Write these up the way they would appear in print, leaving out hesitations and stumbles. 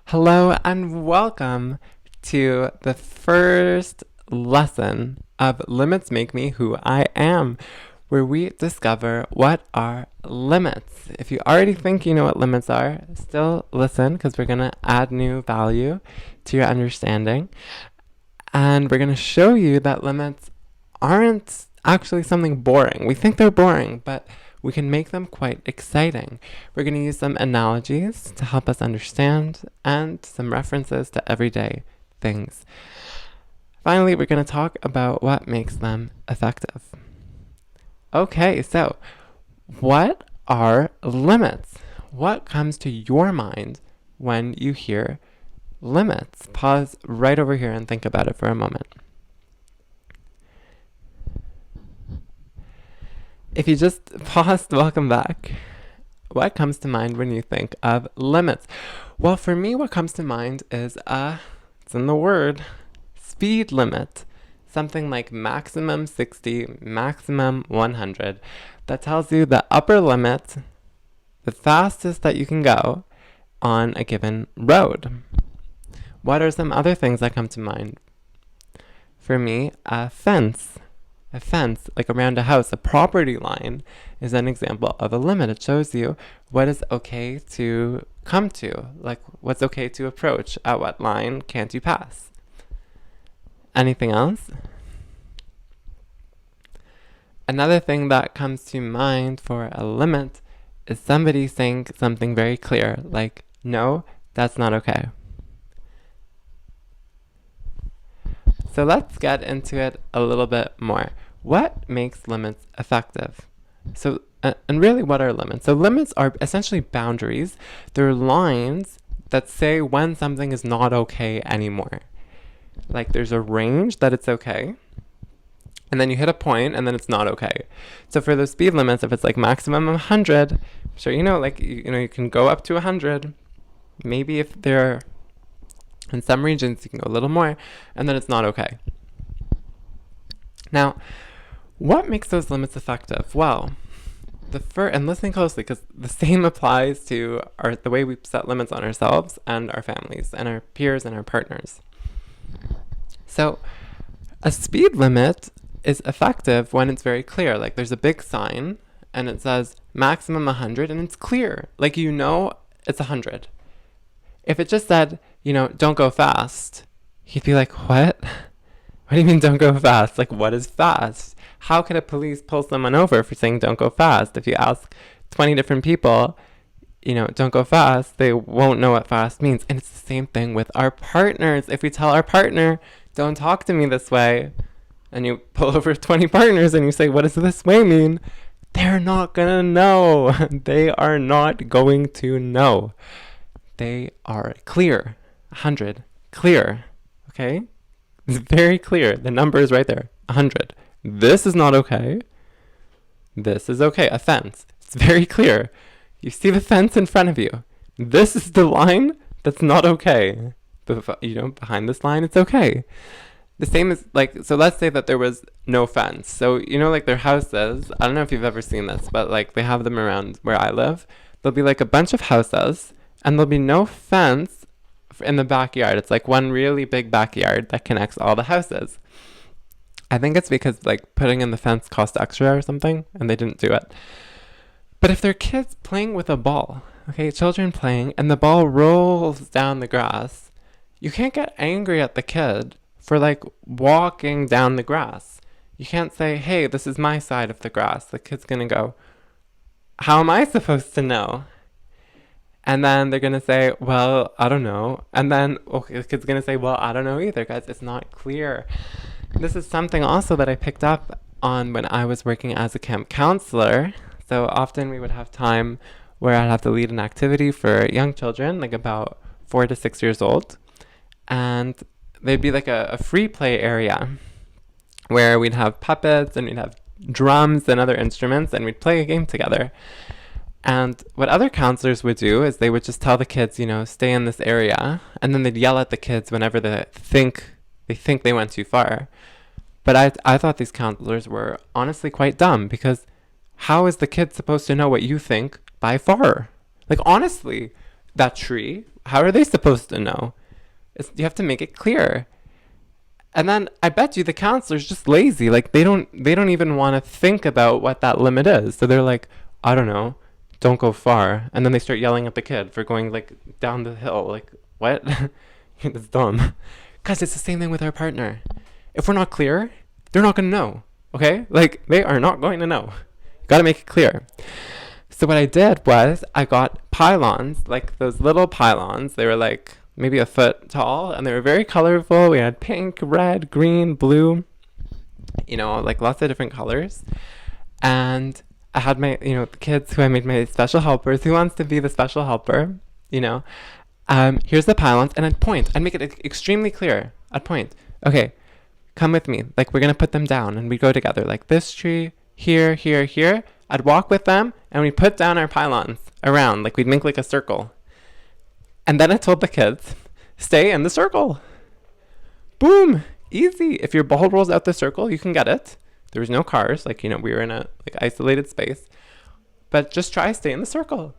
Hello and welcome to the first lesson of Limits Make Me Who I Am, where we discover what are limits. If you already think you know what limits are, still listen because we're going to add new value to your understanding. And we're going to show you that limits aren't actually something boring. We think they're boring, but we can make them quite exciting. We're going to use some analogies to help us understand and some references to everyday things. Finally, we're going to talk about what makes them effective. Okay, so what are limits? What comes to your mind when you hear limits? Pause right over here and think about it for a moment. If you just paused, welcome back. What comes to mind when you think of limits? Well, for me, what comes to mind is, it's in the word, speed limit. Something like maximum 60, maximum 100. That tells you the upper limit, the fastest that you can go on a given road. What are some other things that come to mind? For me, a fence. A fence, like around a house, a property line, is an example of a limit. It shows you what is okay to come to, like what's okay to approach, at what line can't you pass. Anything else? Another thing that comes to mind for a limit is somebody saying something very clear, like, no, that's not okay. So let's get into it a little bit more. What makes limits effective? So, and really, what are limits? So limits are essentially boundaries. They're lines that say when something is not okay anymore. Like there's a range that it's okay, and then you hit a point, and then it's not okay. So for those speed limits, if it's like maximum 100, sure, you can go up to 100. Maybe if they're in some regions, you can go a little more, and then it's not okay. Now, what makes those limits effective? Well, and listen closely, because the same applies to the way we set limits on ourselves and our families and our peers and our partners. So, a speed limit is effective when it's very clear. Like there's a big sign and it says maximum 100 and it's clear. Like it's 100. If it just said, don't go fast, you'd be like, what? What do you mean don't go fast? Like, what is fast? How can a police pull someone over for saying don't go fast? If you ask 20 different people, don't go fast, they won't know what fast means. And it's the same thing with our partners. If we tell our partner, don't talk to me this way, and you pull over 20 partners and you say, what does this way mean? They're not gonna know. They are not going to know. They are clear. 100. Clear. Okay? It's very clear. The number is right there. 100. This is not okay. This is okay. A fence. It's very clear. You see the fence in front of you. This is the line that's not okay. But, behind this line, it's okay. The same as, so let's say that there was no fence. So, their houses, I don't know if you've ever seen this, but, they have them around where I live. There'll be, a bunch of houses, and there'll be no fence in the backyard. It's, one really big backyard that connects all the houses. I think it's because, putting in the fence cost extra or something, and they didn't do it. But if they're kids playing with a ball, okay, children playing, and the ball rolls down the grass, you can't get angry at the kid for walking down the grass. You can't say, hey, this is my side of the grass. The kid's gonna go, how am I supposed to know? And then they're gonna say, well, I don't know. And then the kid's gonna say, well, I don't know either, guys. It's not clear. This is something also that I picked up on when I was working as a camp counselor. So often we would have time where I'd have to lead an activity for young children, about 4 to 6 years old. And they'd be a free play area where we'd have puppets and we'd have drums and other instruments and we'd play a game together. And what other counselors would do is they would just tell the kids, stay in this area, and then they'd yell at the kids whenever they think they went too far. But I thought these counselors were honestly quite dumb, because how is the kid supposed to know what you think by far? Honestly, that tree. How are they supposed to know? You have to make it clear. And then I bet you the counselor's just lazy. Like they don't even want to think about what that limit is. So they're like, I don't know, don't go far. And then they start yelling at the kid for going like down the hill. Like, what? It's dumb. Guys, it's the same thing with our partner. If we're not clear, they're not going to know. Okay? Like, they are not going to know. Got to make it clear. So what I did was I got pylons, like those little pylons. They were like maybe a foot tall, and they were very colorful. We had pink, red, green, blue, like lots of different colors. And I had my, the kids who I made my special helpers. Who wants to be the special helper? Here's the pylons, and I'd make it extremely clear. I'd point, okay, come with me. Like, we're going to put them down, and we go together. Like, this tree, here, here, here. I'd walk with them, and we put down our pylons around. Like, we'd make like a circle. And then I told the kids, stay in the circle. Boom. Easy. If your ball rolls out the circle, you can get it. There was no cars. Like, we were in a isolated space. But just try stay in the circle.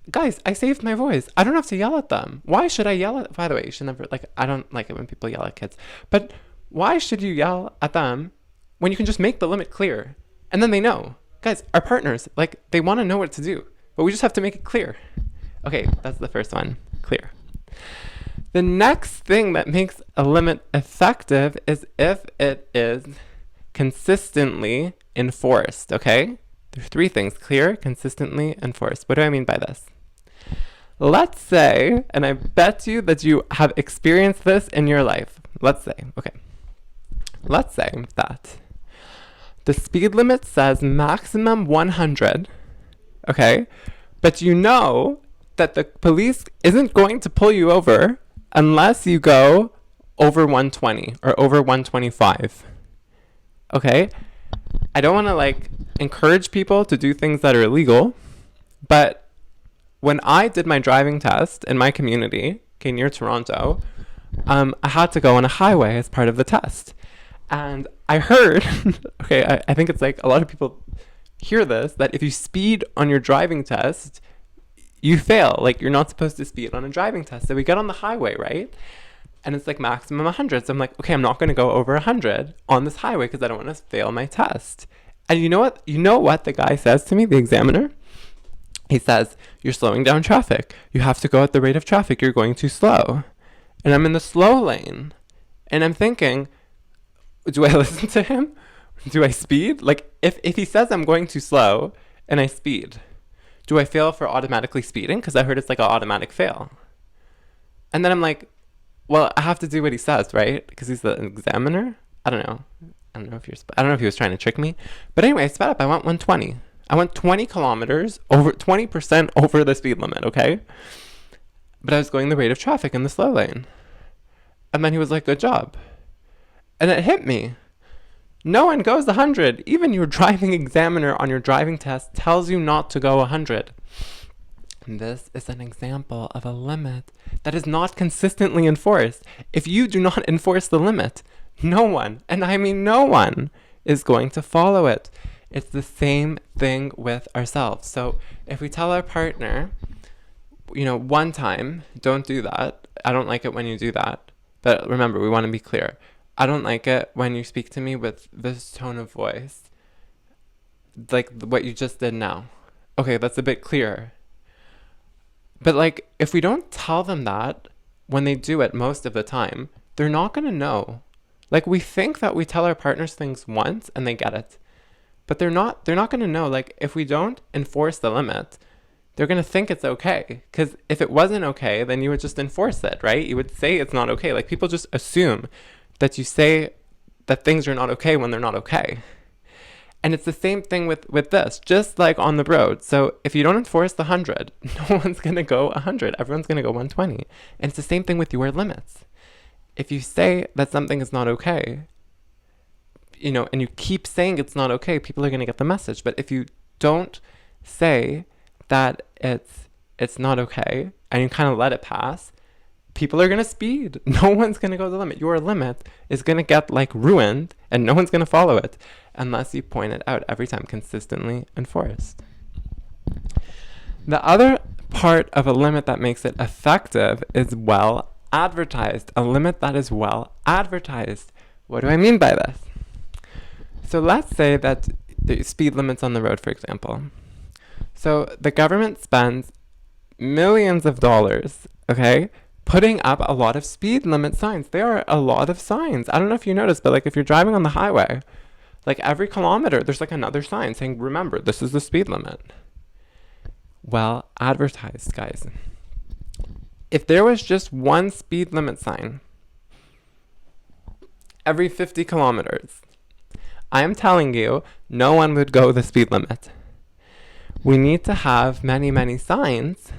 Guys, I saved my voice. I don't have to yell at them. Why should I yell at... By the way, you should never... I don't like it when people yell at kids. But why should you yell at them when you can just make the limit clear? And then they know. Guys, our partners, they want to know what to do. But we just have to make it clear. Okay, that's the first one. Clear. The next thing that makes a limit effective is if it is consistently enforced, okay? There's three things: clear, consistently enforced. What do I mean by this? Let's say, and I bet you that you have experienced this in your life. Let's say that the speed limit says maximum 100, okay? But you know that the police isn't going to pull you over unless you go over 120 or over 125, okay? I don't want to encourage people to do things that are illegal, but when I did my driving test in my community, near Toronto, I had to go on a highway as part of the test. And I heard, I think it's a lot of people hear this, that if you speed on your driving test, you fail. You're not supposed to speed on a driving test. So we get on the highway, right? And it's maximum 100. So I'm okay, I'm not going to go over 100 on this highway because I don't want to fail my test. And you know what? You know what the guy says to me, the examiner? He says, you're slowing down traffic. You have to go at the rate of traffic. You're going too slow. And I'm in the slow lane. And I'm thinking, do I listen to him? Do I speed? If he says I'm going too slow and I speed, do I fail for automatically speeding? Because I heard it's an automatic fail. And then I'm well, I have to do what he says, right? Because he's the examiner? I don't know. I don't know if he was trying to trick me. But anyway, I sped up. I went 120. I went 20 kilometers, over 20% over the speed limit, okay? But I was going the rate of traffic in the slow lane. And then he was good job. And it hit me. No one goes 100. Even your driving examiner on your driving test tells you not to go 100. And this is an example of a limit that is not consistently enforced. If you do not enforce the limit, no one, and I mean no one, is going to follow it. It's the same thing with ourselves. So if we tell our partner, one time, don't do that. I don't like it when you do that. But remember, we want to be clear. I don't like it when you speak to me with this tone of voice, like what you just did now. Okay, that's a bit clearer. But if we don't tell them that when they do it most of the time, they're not going to know. We think that we tell our partners things once and they get it. But they're not going to know. If we don't enforce the limit, they're going to think it's okay. Because if it wasn't okay, then you would just enforce it, right? You would say it's not okay. People just assume that you say that things are not okay when they're not okay. And it's the same thing with this, just like on the road. So if you don't enforce the 100, no one's going to go 100. Everyone's going to go 120. And it's the same thing with your limits. If you say that something is not okay, and you keep saying it's not okay, people are going to get the message. But if you don't say that it's not okay and you kind of let it pass, people are going to speed. No one's going to go the limit. Your limit is going to get ruined and no one's going to follow it unless you point it out every time, consistently enforced. The other part of a limit that makes it effective is well advertised. A limit that is well advertised. What do I mean by this? So let's say that the speed limits on the road, for example. So the government spends millions of dollars, okay, putting up a lot of speed limit signs. There are a lot of signs. I don't know if you noticed, but like if you're driving on the highway, like every kilometer, there's like another sign saying, remember, this is the speed limit. Well advertised, guys. If there was just one speed limit sign every 50 kilometers, I am telling you, no one would go the speed limit. We need to have many, many signs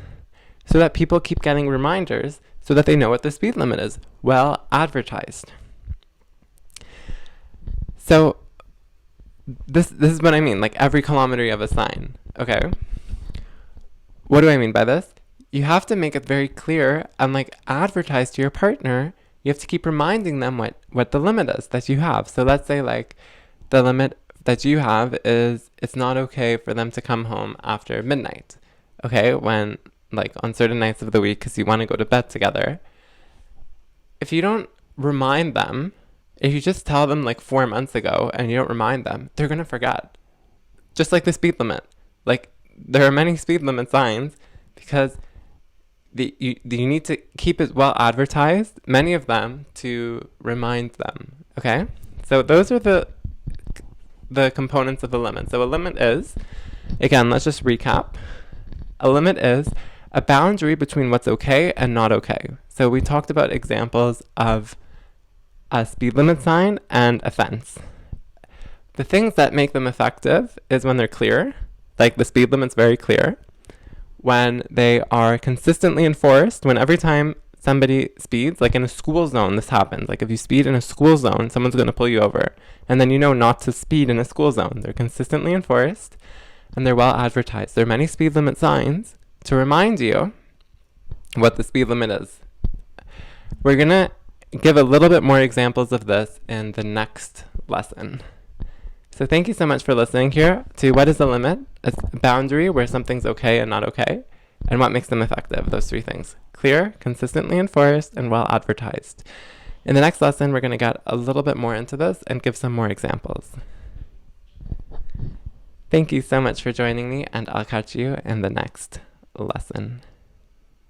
so that people keep getting reminders so that they know what the speed limit is. Well advertised. So this is what I mean, like every kilometer you have a sign, okay? What do I mean by this? You have to make it very clear and like advertise to your partner. You have to keep reminding them what the limit is that you have. So let's say like the limit that you have is it's not okay for them to come home after midnight, okay? When like on certain nights of the week because you want to go to bed together. If you don't remind them, if you just tell them like 4 months ago and you don't remind them, they're going to forget. Just like the speed limit. Like there are many speed limit signs because you need to keep it well advertised, many of them, to remind them, okay? So those are the components of a limit. So a limit is, again, let's just recap. A limit is a boundary between what's okay and not okay. So we talked about examples of a speed limit sign and a fence. The things that make them effective is when they're clear, like the speed limit's very clear, when they are consistently enforced, when every time somebody speeds, like in a school zone, this happens. Like if you speed in a school zone, someone's going to pull you over. And then you know not to speed in a school zone. They're consistently enforced and they're well advertised. There are many speed limit signs to remind you what the speed limit is. We're going to give a little bit more examples of this in the next lesson. So thank you so much for listening here to what is a limit, a boundary where something's okay and not okay, and what makes them effective, those three things. Clear, consistently enforced, and well advertised. In the next lesson, we're going to get a little bit more into this and give some more examples. Thank you so much for joining me, and I'll catch you in the next lesson.